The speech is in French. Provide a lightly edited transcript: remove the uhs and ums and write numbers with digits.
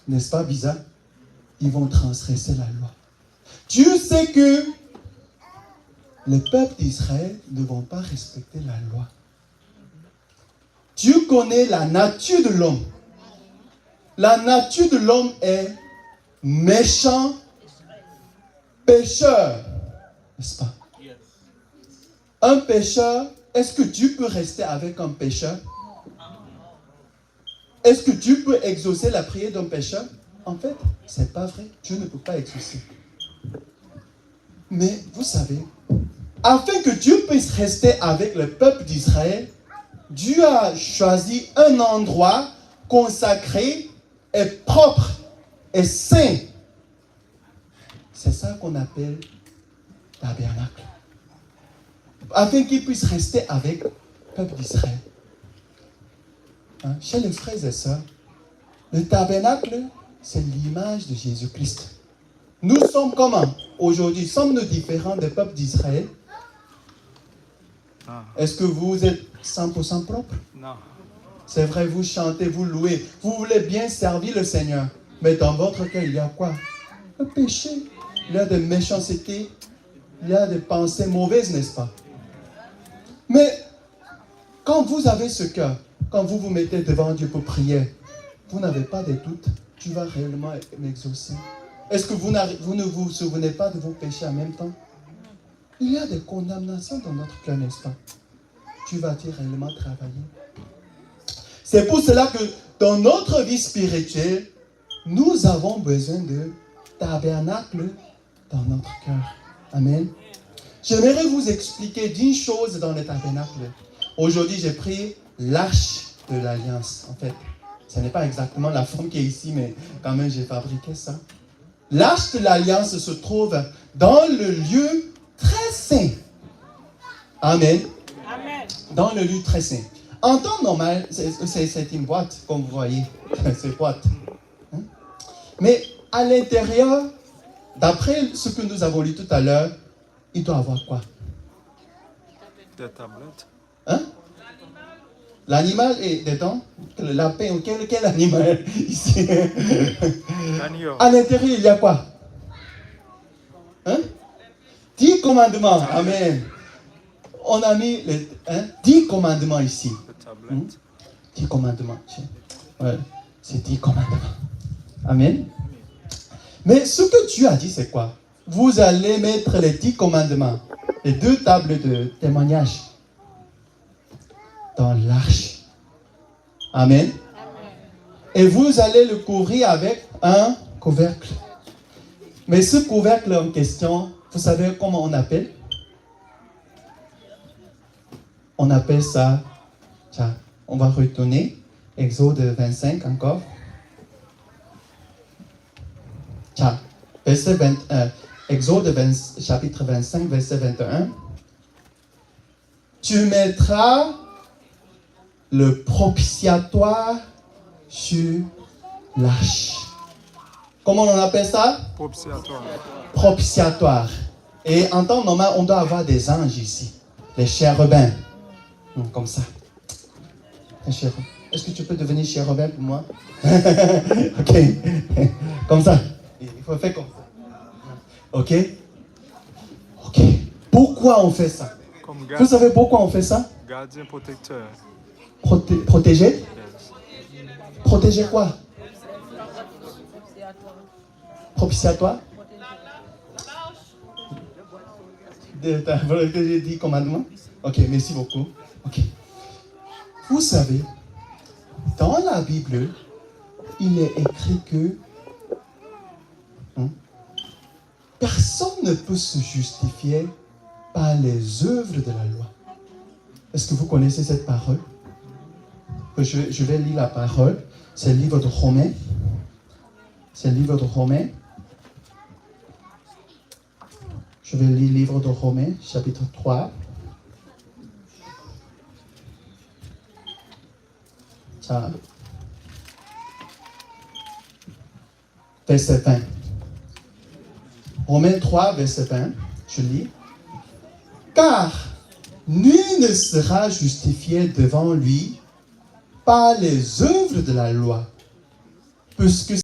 n'est-ce pas bizarre? Ils vont transgresser la loi. Dieu sait que les peuples d'Israël ne vont pas respecter la loi. Dieu connaît la nature de l'homme. La nature de l'homme est méchant, pécheur, n'est-ce pas? Un pécheur, est-ce que Dieu peut rester avec un pécheur? Est-ce que Dieu peut exaucer la prière d'un pécheur? En fait, ce n'est pas vrai. Dieu ne peut pas exaucer. Mais vous savez, afin que Dieu puisse rester avec le peuple d'Israël, Dieu a choisi un endroit consacré et propre et saint. C'est ça qu'on appelle tabernacle. Afin qu'il puisse rester avec le peuple d'Israël. Hein? Chez les frères et sœurs, le tabernacle, c'est l'image de Jésus-Christ. Nous sommes comment aujourd'hui? Sommes-nous différents des peuples d'Israël? Est-ce que vous êtes 100% propre? Non. C'est vrai, vous chantez, vous louez, vous voulez bien servir le Seigneur. Mais dans votre cœur, il y a quoi? Le péché. Il y a des méchancetés. Il y a des pensées mauvaises, n'est-ce pas? Mais quand vous avez ce cœur, quand vous vous mettez devant Dieu pour prier, vous n'avez pas de doute. Dieu va réellement m'exaucer. Est-ce que vous ne vous souvenez pas de vos péchés en même temps? Il y a des condamnations dans notre cœur, n'est-ce pas? Dieu va-t-il réellement travailler? C'est pour cela que dans notre vie spirituelle, nous avons besoin de tabernacle dans notre cœur. Amen. J'aimerais vous expliquer d'une chose dans le tabernacle. Aujourd'hui, j'ai pris l'arche de l'alliance. En fait, ce n'est pas exactement la forme qui est ici, mais quand même, j'ai fabriqué ça. L'arche de l'alliance se trouve dans le lieu très saint. Amen. Amen. Dans le lieu très saint. En temps normal, c'est une boîte, comme vous voyez. C'est une boîte. Hein? Mais à l'intérieur, d'après ce que nous avons lu tout à l'heure, il doit avoir quoi? Des tablettes. Hein? L'animal est dedans? Le lapin, quel animal ici? L'agneau. À l'intérieur, il y a quoi? Hein? 10 commandements. Amen. On a mis 10 commandements ici. Des tablettes. 10 commandements. Ouais, c'est 10 commandements. Amen. Mais ce que Dieu a dit, c'est quoi? Vous allez mettre les 10 commandements, les 2 tables de témoignage, dans l'arche. Amen. Et vous allez le couvrir avec un couvercle. Mais ce couvercle en question, vous savez comment on appelle? On appelle ça, tiens, on va retourner, Exode 25 encore. Tiens, verset 21, Exode 20, chapitre 25, verset 21. Tu mettras le propitiatoire sur l'arche. Comment on appelle ça? Propitiatoire. Propitiatoire. Et en temps normal, on doit avoir des anges ici. Les chérubins. Comme ça. Les chérubins. Est-ce que tu peux devenir chérubin pour moi? Ok. Comme ça. Il faut faire comme ça. Ok? Ok. Pourquoi on fait ça? Comme Vous savez pourquoi on fait ça? gardien protecteur. Protéger? Yes. Protéger quoi? Propitiatoire? J'ai dit commandement? Ok, merci beaucoup. Ok. Vous savez, dans la Bible, il est écrit que personne ne peut se justifier par les œuvres de la loi. Est-ce que vous connaissez cette parole? Je vais lire la parole. C'est le livre de Romains. C'est le livre de Romains. Je vais lire le livre de Romains, chapitre 3. Ça. Verset 20. Romains 3, verset 20. Je lis. Car nul ne sera justifié devant lui par les œuvres de la loi, puisque